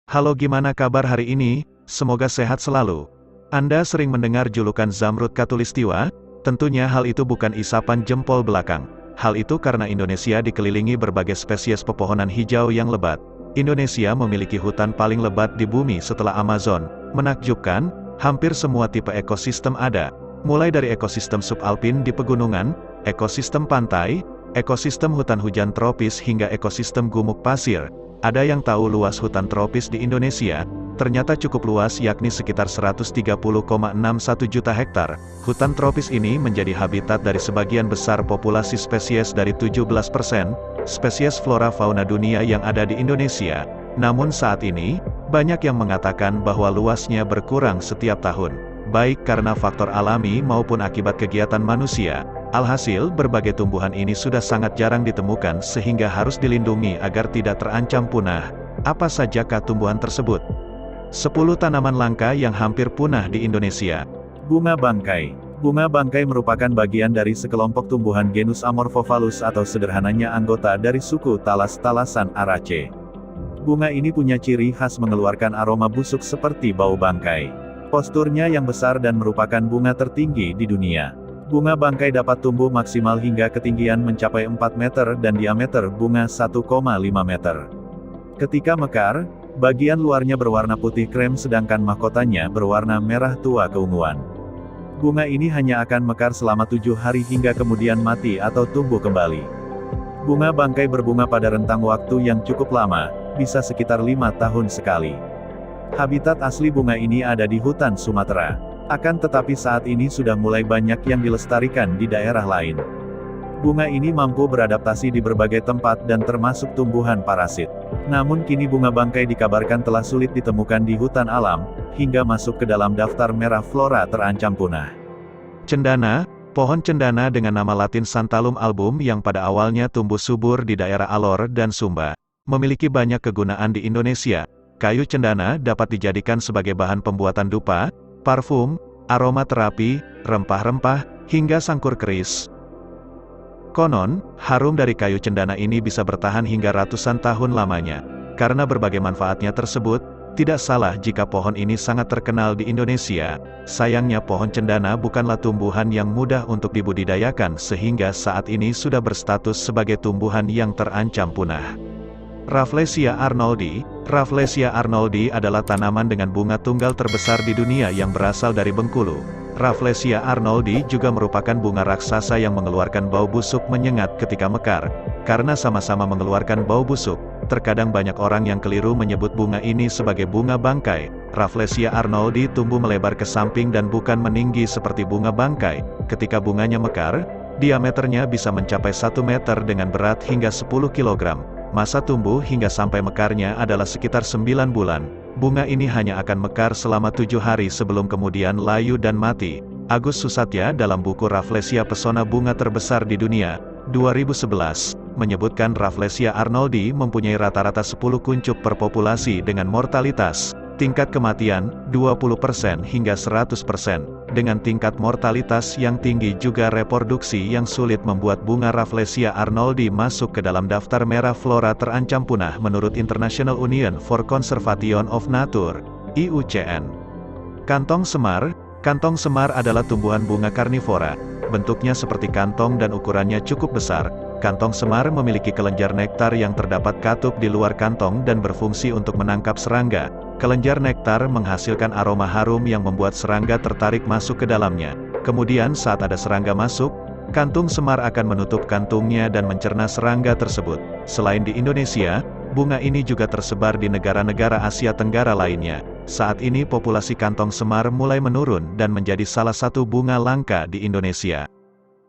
Halo, gimana kabar hari ini? Semoga sehat selalu. Anda sering mendengar julukan Zamrud Khatulistiwa? Tentunya hal itu bukan isapan jempol belakang. Hal itu karena Indonesia dikelilingi berbagai spesies pepohonan hijau yang lebat. Indonesia memiliki hutan paling lebat di bumi setelah Amazon. Menakjubkan, hampir semua tipe ekosistem ada. Mulai dari ekosistem subalpin di pegunungan, ekosistem pantai, ekosistem hutan hujan tropis hingga ekosistem gumuk pasir. Ada yang tahu luas hutan tropis di Indonesia? Ternyata cukup luas, yakni sekitar 130,61 juta hektar. Hutan tropis ini menjadi habitat dari sebagian besar populasi spesies dari 17% spesies flora fauna dunia yang ada di Indonesia. Namun saat ini, banyak yang mengatakan bahwa luasnya berkurang setiap tahun, baik karena faktor alami maupun akibat kegiatan manusia. Alhasil, berbagai tumbuhan ini sudah sangat jarang ditemukan sehingga harus dilindungi agar tidak terancam punah. Apa sajakah tumbuhan tersebut? 10 tanaman langka yang hampir punah di Indonesia. Bunga bangkai. Bunga bangkai merupakan bagian dari sekelompok tumbuhan genus Amorphophallus atau sederhananya anggota dari suku talas-talasan Araceae. Bunga ini punya ciri khas mengeluarkan aroma busuk seperti bau bangkai. Posturnya yang besar dan merupakan bunga tertinggi di dunia. Bunga bangkai dapat tumbuh maksimal hingga ketinggian mencapai 4 meter dan diameter bunga 1,5 meter. Ketika mekar, bagian luarnya berwarna putih krem sedangkan mahkotanya berwarna merah tua keunguan. Bunga ini hanya akan mekar selama 7 hari hingga kemudian mati atau tumbuh kembali. Bunga bangkai berbunga pada rentang waktu yang cukup lama, bisa sekitar 5 tahun sekali. Habitat asli bunga ini ada di hutan Sumatera. Akan tetapi saat ini sudah mulai banyak yang dilestarikan di daerah lain. Bunga ini mampu beradaptasi di berbagai tempat dan termasuk tumbuhan parasit. Namun kini bunga bangkai dikabarkan telah sulit ditemukan di hutan alam, hingga masuk ke dalam daftar merah flora terancam punah. Cendana. Pohon cendana dengan nama latin Santalum album yang pada awalnya tumbuh subur di daerah Alor dan Sumba, memiliki banyak kegunaan di Indonesia. Kayu cendana dapat dijadikan sebagai bahan pembuatan dupa, parfum, aromaterapi, rempah-rempah, hingga sangkur keris. Konon, harum dari kayu cendana ini bisa bertahan hingga ratusan tahun lamanya. Karena berbagai manfaatnya tersebut, tidak salah jika pohon ini sangat terkenal di Indonesia. Sayangnya pohon cendana bukanlah tumbuhan yang mudah untuk dibudidayakan sehingga saat ini sudah berstatus sebagai tumbuhan yang terancam punah. Rafflesia arnoldi. Rafflesia arnoldi adalah tanaman dengan bunga tunggal terbesar di dunia yang berasal dari Bengkulu. Rafflesia arnoldi juga merupakan bunga raksasa yang mengeluarkan bau busuk menyengat ketika mekar. Karena sama-sama mengeluarkan bau busuk, terkadang banyak orang yang keliru menyebut bunga ini sebagai bunga bangkai. Rafflesia arnoldi tumbuh melebar ke samping dan bukan meninggi seperti bunga bangkai. Ketika bunganya mekar, diameternya bisa mencapai 1 meter dengan berat hingga 10 kg. Masa tumbuh hingga sampai mekarnya adalah sekitar 9 bulan. Bunga ini hanya akan mekar selama 7 hari sebelum kemudian layu dan mati. Agus Susatya dalam buku Rafflesia Pesona Bunga Terbesar di Dunia, 2011, menyebutkan Rafflesia arnoldi mempunyai rata-rata 10 kuncup per populasi dengan mortalitas, tingkat kematian, 20% hingga 100%. Dengan tingkat mortalitas yang tinggi juga reproduksi yang sulit membuat bunga Rafflesia arnoldi masuk ke dalam daftar merah flora terancam punah menurut International Union for Conservation of Nature, IUCN. Kantong semar. Kantong semar adalah tumbuhan bunga karnivora. Bentuknya seperti kantong dan ukurannya cukup besar. Kantong semar memiliki kelenjar nektar yang terdapat katup di luar kantong dan berfungsi untuk menangkap serangga. Kelenjar nektar menghasilkan aroma harum yang membuat serangga tertarik masuk ke dalamnya. Kemudian saat ada serangga masuk, kantung semar akan menutup kantungnya dan mencerna serangga tersebut. Selain di Indonesia, bunga ini juga tersebar di negara-negara Asia Tenggara lainnya. Saat ini populasi kantong semar mulai menurun dan menjadi salah satu bunga langka di Indonesia.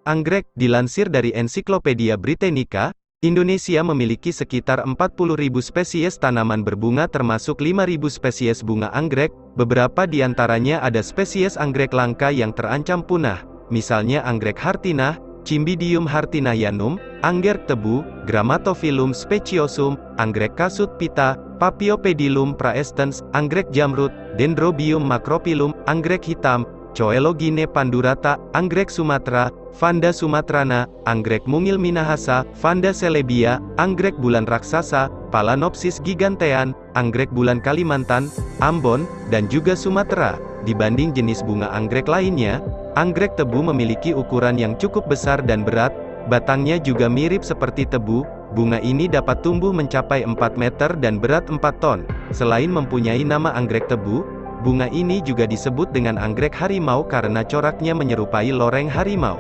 Anggrek. Dilansir dari Ensiklopedia Britannica, Indonesia memiliki sekitar 40.000 spesies tanaman berbunga termasuk 5.000 spesies bunga anggrek. Beberapa di antaranya ada spesies anggrek langka yang terancam punah, misalnya anggrek hartinah, Cymbidium hartinahianum, anggrek tebu, Grammatophyllum speciosum, anggrek kasut pita, Paphiopedilum praestens, anggrek jamrut, Dendrobium macrophyllum, anggrek hitam, Coelogine pandurata, anggrek Sumatera, Vanda sumatrana, anggrek mungil minahasa, Vanda celebia, anggrek bulan raksasa, Phalaenopsis gigantean, anggrek bulan Kalimantan, Ambon, dan juga Sumatera. Dibanding jenis bunga anggrek lainnya, anggrek tebu memiliki ukuran yang cukup besar dan berat, batangnya juga mirip seperti tebu. Bunga ini dapat tumbuh mencapai 4 meter dan berat 4 ton. Selain mempunyai nama anggrek tebu, bunga ini juga disebut dengan anggrek harimau karena coraknya menyerupai loreng harimau.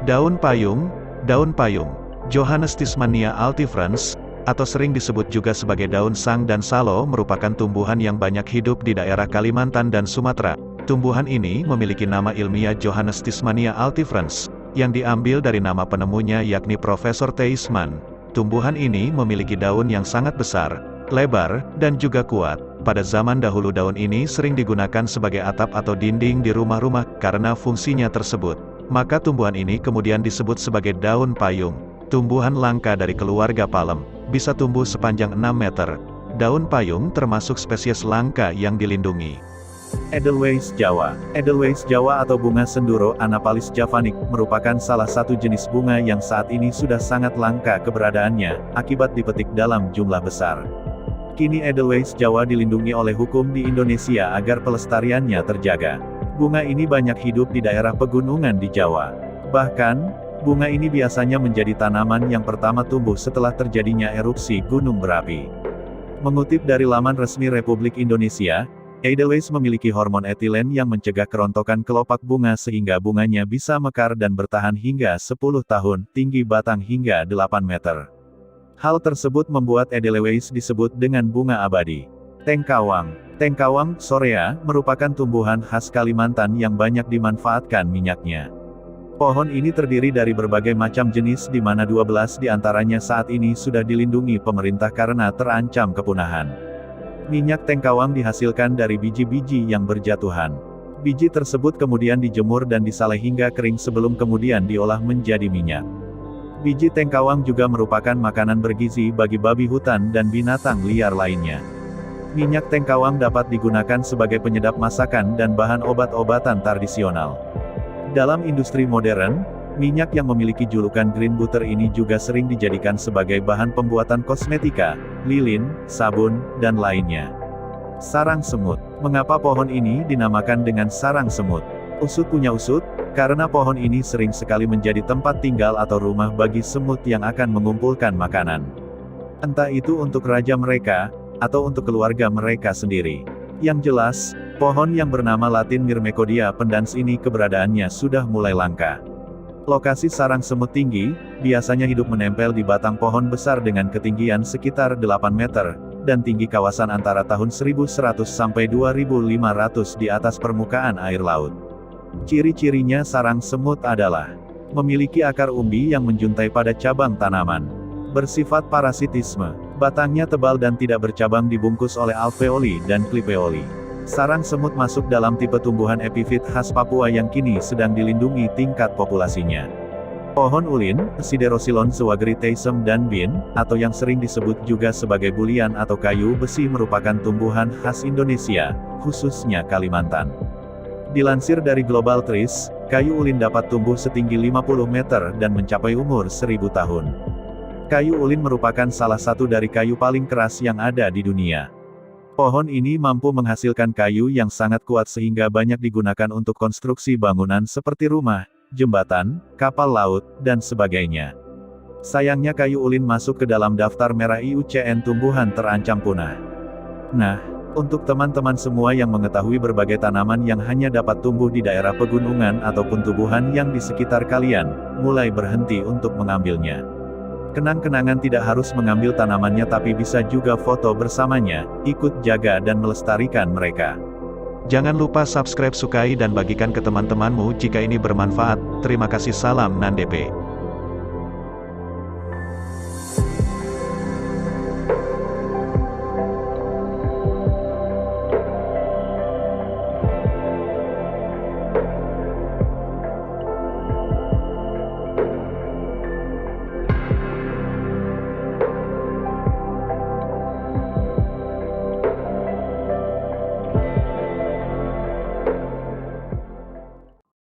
Daun payung, Johannes Tismania altifrans, atau sering disebut juga sebagai daun sang dan salo merupakan tumbuhan yang banyak hidup di daerah Kalimantan dan Sumatera. Tumbuhan ini memiliki nama ilmiah Johannes Tismania altifrans, yang diambil dari nama penemunya yakni Profesor Teisman. Tumbuhan ini memiliki daun yang sangat besar, lebar, dan juga kuat. Pada zaman dahulu daun ini sering digunakan sebagai atap atau dinding di rumah-rumah karena fungsinya tersebut. Maka tumbuhan ini kemudian disebut sebagai daun payung. Tumbuhan langka dari keluarga palem, bisa tumbuh sepanjang 6 meter. Daun payung termasuk spesies langka yang dilindungi. Edelweiss Jawa. Edelweiss Jawa atau bunga senduro Anaphalis javanica merupakan salah satu jenis bunga yang saat ini sudah sangat langka keberadaannya, akibat dipetik dalam jumlah besar. Kini Edelweiss Jawa dilindungi oleh hukum di Indonesia agar pelestariannya terjaga. Bunga ini banyak hidup di daerah pegunungan di Jawa. Bahkan, bunga ini biasanya menjadi tanaman yang pertama tumbuh setelah terjadinya erupsi gunung berapi. Mengutip dari laman resmi Republik Indonesia, Edelweiss memiliki hormon etilen yang mencegah kerontokan kelopak bunga sehingga bunganya bisa mekar dan bertahan hingga 10 tahun, tinggi batang hingga 8 meter. Hal tersebut membuat Edelweiss disebut dengan bunga abadi. Tengkawang. Tengkawang, Sorea, merupakan tumbuhan khas Kalimantan yang banyak dimanfaatkan minyaknya. Pohon ini terdiri dari berbagai macam jenis di mana 12 di antaranya saat ini sudah dilindungi pemerintah karena terancam kepunahan. Minyak tengkawang dihasilkan dari biji-biji yang berjatuhan. Biji tersebut kemudian dijemur dan disaleh hingga kering sebelum kemudian diolah menjadi minyak. Biji tengkawang juga merupakan makanan bergizi bagi babi hutan dan binatang liar lainnya. Minyak tengkawang dapat digunakan sebagai penyedap masakan dan bahan obat-obatan tradisional. Dalam industri modern, minyak yang memiliki julukan green butter ini juga sering dijadikan sebagai bahan pembuatan kosmetika, lilin, sabun, dan lainnya. Sarang semut. Mengapa pohon ini dinamakan dengan sarang semut? Usut punya usut, karena pohon ini sering sekali menjadi tempat tinggal atau rumah bagi semut yang akan mengumpulkan makanan. Entah itu untuk raja mereka, atau untuk keluarga mereka sendiri. Yang jelas, pohon yang bernama Latin Myrmecodia pendans ini keberadaannya sudah mulai langka. Lokasi sarang semut tinggi, biasanya hidup menempel di batang pohon besar dengan ketinggian sekitar 8 meter, dan tinggi kawasan antara tahun 1100 sampai 2500 di atas permukaan air laut. Ciri-cirinya sarang semut adalah memiliki akar umbi yang menjuntai pada cabang tanaman, bersifat parasitisme, batangnya tebal dan tidak bercabang dibungkus oleh alveoli dan clipeoli. Sarang semut masuk dalam tipe tumbuhan epifit khas Papua yang kini sedang dilindungi tingkat populasinya. Pohon ulin, Siderosilon zwagriteisom dan bin, atau yang sering disebut juga sebagai bulian atau kayu besi merupakan tumbuhan khas Indonesia, khususnya Kalimantan. Dilansir dari Global Trees, kayu ulin dapat tumbuh setinggi 50 meter dan mencapai umur 1000 tahun. Kayu ulin merupakan salah satu dari kayu paling keras yang ada di dunia. Pohon ini mampu menghasilkan kayu yang sangat kuat sehingga banyak digunakan untuk konstruksi bangunan seperti rumah, jembatan, kapal laut, dan sebagainya. Sayangnya kayu ulin masuk ke dalam daftar merah IUCN tumbuhan terancam punah. Nah, untuk teman-teman semua yang mengetahui berbagai tanaman yang hanya dapat tumbuh di daerah pegunungan ataupun tumbuhan yang di sekitar kalian, mulai berhenti untuk mengambilnya. Kenang-kenangan tidak harus mengambil tanamannya tapi bisa juga foto bersamanya, ikut jaga dan melestarikan mereka. Jangan lupa subscribe, sukai dan bagikan ke teman-temanmu jika ini bermanfaat. Terima kasih, salam NanDP.